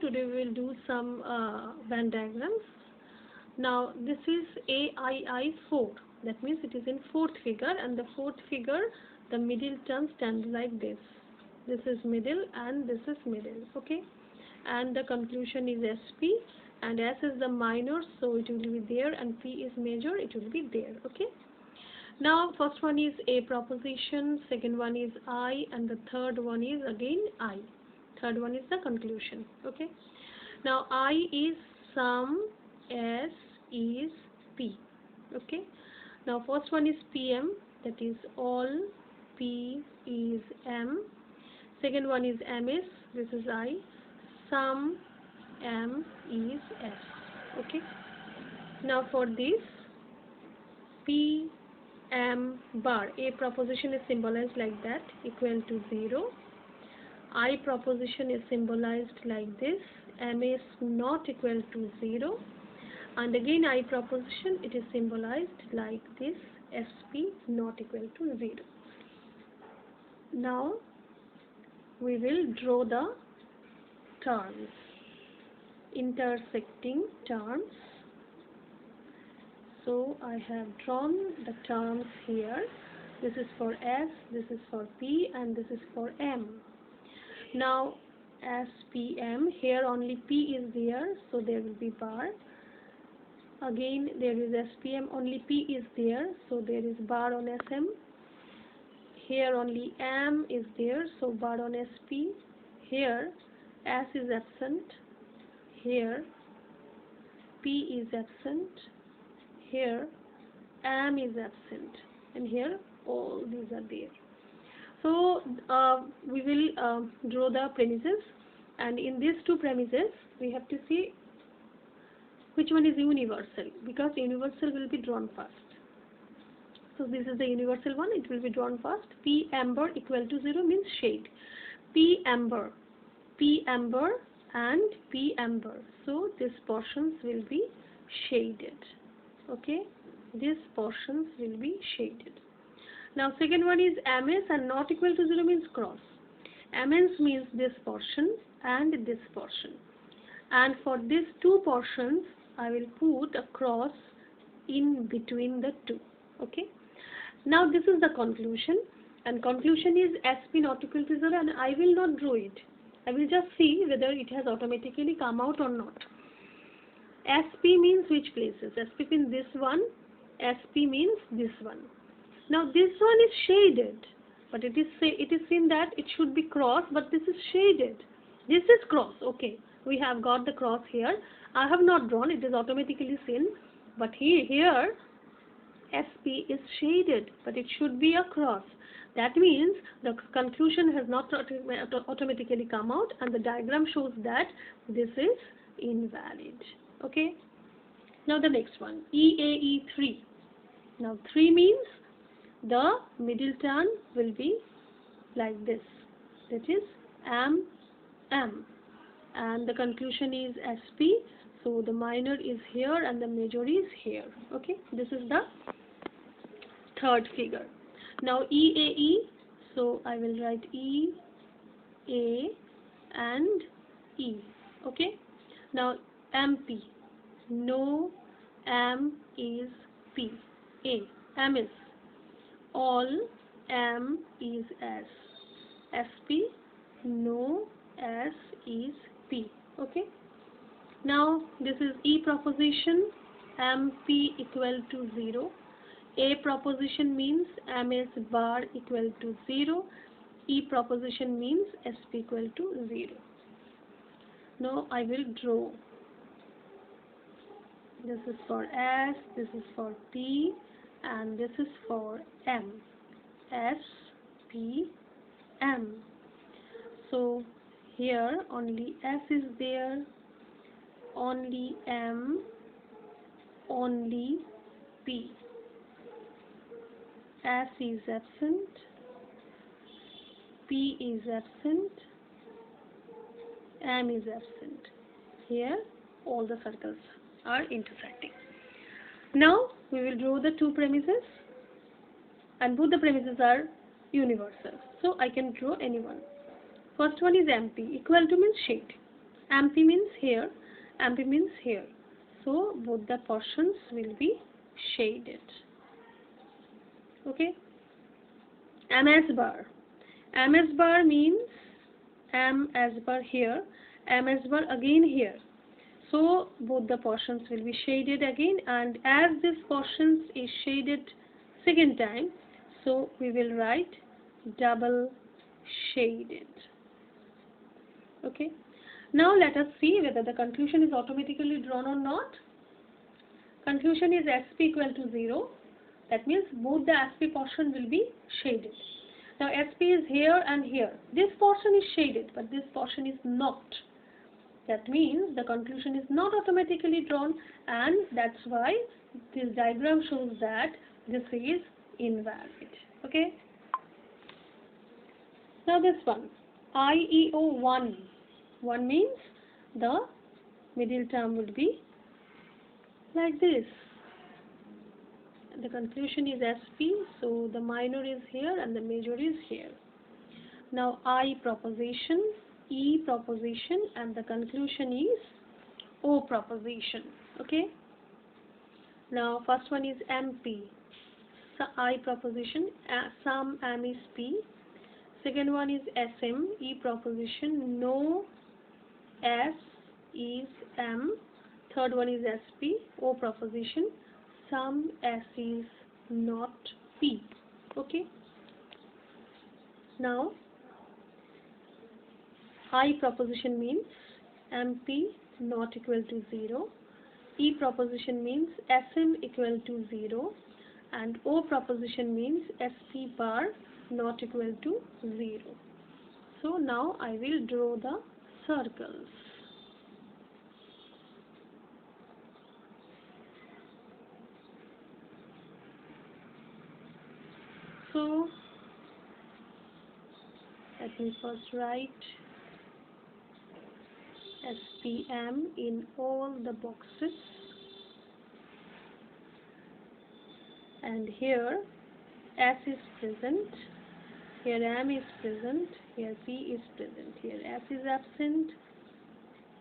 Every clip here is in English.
today we will do some Venn diagrams. Now this is AII4, that means it is in fourth figure, and the fourth figure the middle term stands like this. This is middle and this is middle, okay, and the conclusion is SP, and S is the minor, so it will be there, and P is major, it will be there, okay. Now first one is A proposition, second one is I, and the third one is again I. Third one is the conclusion, okay. Now I is sum, S is P, okay. Now first one is PM, that is all, P is M. Second one is MS, this is I, sum, M is S, okay. Now for this P M bar, A proposition is symbolized like that, equal to 0. I proposition is symbolized like this, M is not equal to 0, and again I proposition, it is symbolized like this, SP not equal to 0. Now we will draw the terms, intersecting terms. So I have drawn the terms here. This is for S, this is for P, and this is for M. Now SPM, here only P is there, so there will be bar. Again there is SPM, only P is there, so there is bar on SM. Here only M is there, so bar on SP. Here S is absent. Here P is absent. Here M is absent, and here all these are there. So we will draw the premises, and in these two premises we have to see which one is universal, because universal will be drawn first. So this is the universal one, it will be drawn first. P amber equal to 0 means shade. P amber and P amber, so these portions will be shaded, okay, these portions will be shaded. Now second one is MS, and not equal to 0 means cross. MS means this portion and this portion, and for these two portions I will put a cross in between the two, okay. Now this is the conclusion, and conclusion is SP not equal to 0, and I will not draw it. I will just see whether it has automatically come out or not. SP means which places? SP means this one, SP means this one. Now this one is shaded, but it is seen that it should be cross, but this is shaded. This is cross, okay. We have got the cross here. I have not drawn, it is automatically seen, but here SP is shaded, but it should be a cross. That means the conclusion has not automatically come out, and the diagram shows that this is invalid, okay. Now the next one, EAE3. Now 3 means the middle term will be like this, that is M, and the conclusion is SP, so the minor is here and the major is here, okay. This is the third figure. Now EAE, so I will write E, A and E, okay. Now MP, no, M is P, A, M is all, M is S, SP, no, S is P, okay. Now this is E proposition, MP equal to 0. A proposition means MS bar equal to 0. E proposition means SP equal to 0. Now I will draw. This is for S, this is for P, and this is for M. S, P, M. So here only S is there, only M, only P. S is absent, P is absent, M is absent. Here all the circles are intersecting. Now we will draw the two premises, and both the premises are universal, so I can draw any one. First one is MP, equal to means shade. MP means here, MP means here. So both the portions will be shaded. Okay. MS bar. MS bar means MS bar here, MS bar again here. So both the portions will be shaded again, and as this portions is shaded second time, so we will write double shaded. Okay. Now let us see whether the conclusion is automatically drawn or not. Conclusion is SP equal to 0. That means both the SP portion will be shaded. Now SP is here and here. This portion is shaded, but this portion is not. That means the conclusion is not automatically drawn, and that's why this diagram shows that this is invalid. Okay. Now this one, IEO1. 1 means the middle term would be like this. The conclusion is SP, so the minor is here and the major is here. Now I proposition, E proposition, and the conclusion is O proposition. Okay. Now first one is MP. So I proposition, sum M is P. Second one is SM, E proposition, no S is M. Third one is SP, O proposition, sum S is not P. Okay. Now I proposition means MP not equal to 0. E proposition means SM equal to 0. And O proposition means SP bar not equal to 0. So now I will draw the circles. So let me first write SPM in all the boxes, and here S is present, here M is present, here P is present, here S is absent,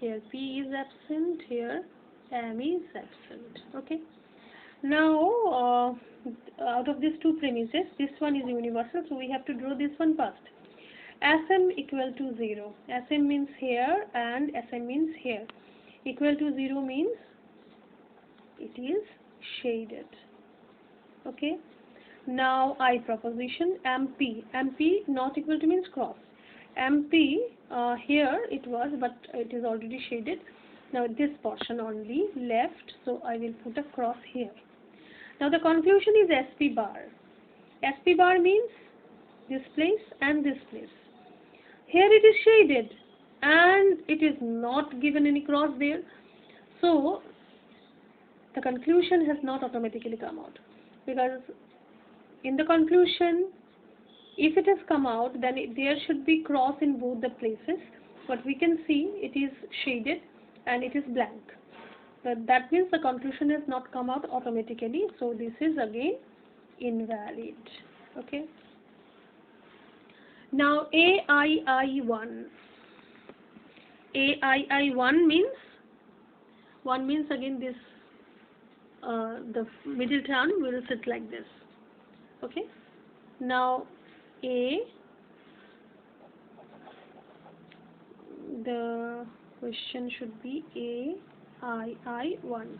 here P is absent, here M is absent. Okay. Now out of these two premises, this one is universal, so we have to draw this one first. SM equal to 0. SM means here and SM means here. Equal to 0 means it is shaded. Okay. Now I proposition MP. MP not equal to means cross. MP here it was, but it is already shaded. Now this portion only left, so I will put a cross here. Now the conclusion is SP bar. SP bar means this place and this place. Here it is shaded and it is not given any cross there. So the conclusion has not automatically come out, because in the conclusion, if it has come out, then there should be cross in both the places, but we can see it is shaded and it is blank. But that means the conclusion has not come out automatically, so this is again invalid. Okay. Now AII1. AII1 means again this the middle term will sit like this. Okay. Now the question should be AII1.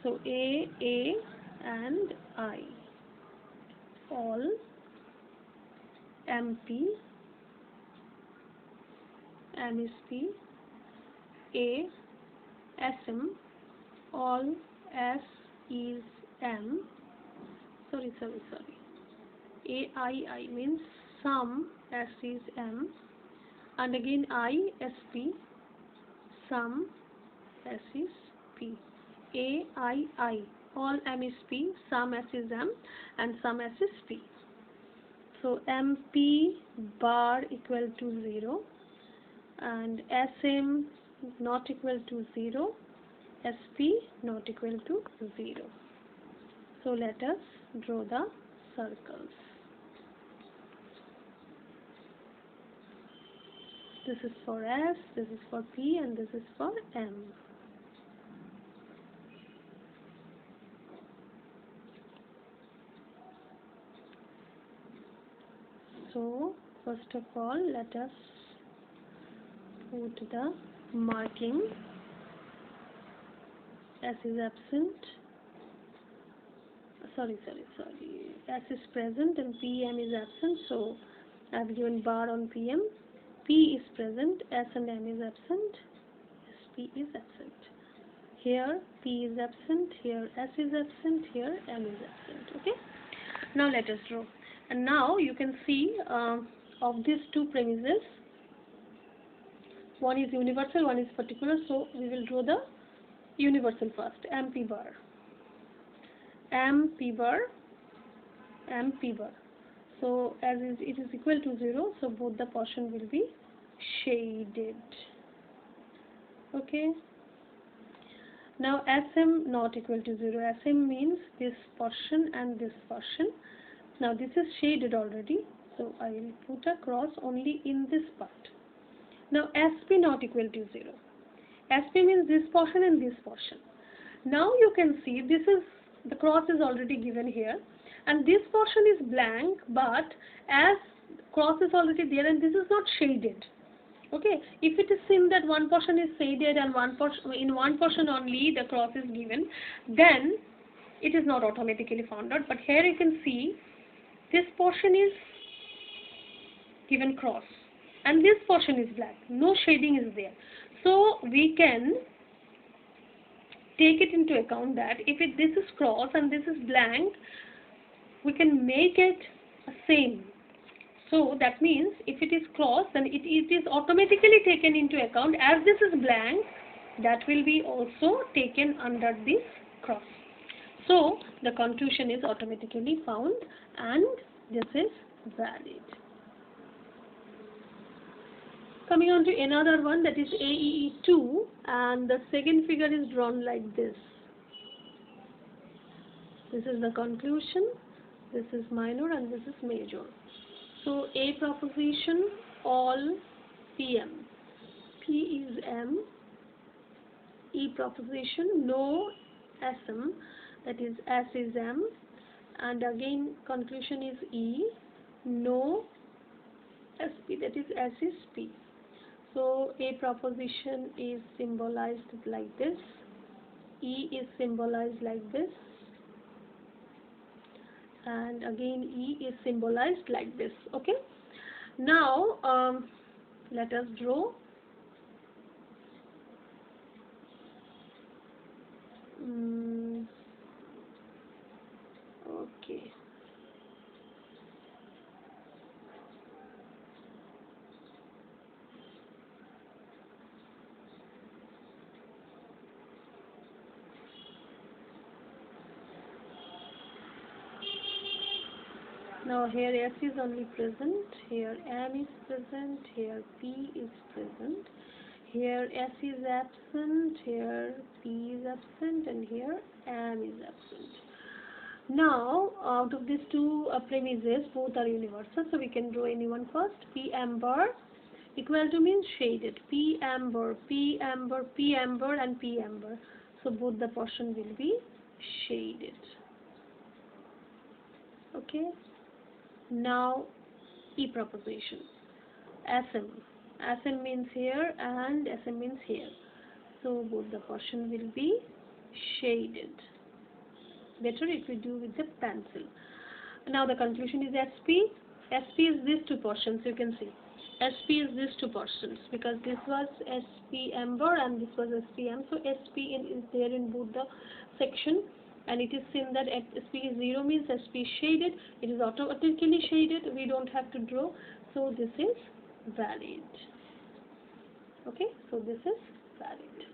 So A and I, all MP, MSP, A, SM, all S is M. Sorry. AII means sum S is M, and again I, SP, sum S is P. AII, all M is P, sum S is M, and sum S is P. So MP bar equal to 0, and SM not equal to 0, SP not equal to 0. So let us draw the circles. This is for S, this is for P, and this is for M. So first of all, let us put the marking. S is absent. Sorry. S is present and PM is absent. So I have given bar on PM. P is present. S and M is absent. SP is absent. Here P is absent. Here S is absent. Here M is absent. Okay. Now let us draw. And now you can see of these two premises, one is universal, one is particular. So we will draw the universal first. MP bar. MP bar. MP bar. So as it is equal to 0, so both the portion will be shaded. Okay. Now SM not equal to 0. SM means this portion and this portion. Now this is shaded already, so I will put a cross only in this part. Now SP not equal to 0. SP means this portion and this portion. Now you can see this is the cross is already given here, and this portion is blank, but as cross is already there and this is not shaded. Okay, if it is seen that one portion is shaded and in one portion only the cross is given, then it is not automatically found out. But here you can see this portion is given cross and this portion is black, no shading is there. So we can take it into account that if this is cross and this is blank, we can make it same. So that means if it is cross, then it is automatically taken into account. As this is blank, that will be also taken under this cross. So the conclusion is automatically found and this is valid. Coming on to another one, that is AEE2, and the second figure is drawn like this. This is the conclusion, this is minor and this is major. So A proposition, all PM. P is M. E proposition, no SM, that is S is M. And again conclusion is E, no SP, that is S is P. So A proposition is symbolized like this, E is symbolized like this, and again E is symbolized like this. Okay. Now let us draw. Okay. Now here S is only present, here M is present, here P is present, here S is absent, here P is absent, and here M is absent. Now out of these two premises, both are universal, so we can draw anyone first. P amber equal to means shaded. P amber, P amber, P amber, and P amber. So both the portion will be shaded. Okay. Now E proposition. SM means here and SM means here. So both the portion will be shaded. Better if we do with the pencil. Now the conclusion is SP. SP is these two portions, you can see. SP is these two portions because this was SP amber and this was SPM. So SP is there in both the section. And it is seen that SP is 0 means SP is shaded. It is automatically shaded. We don't have to draw. So this is valid. Okay. So this is valid.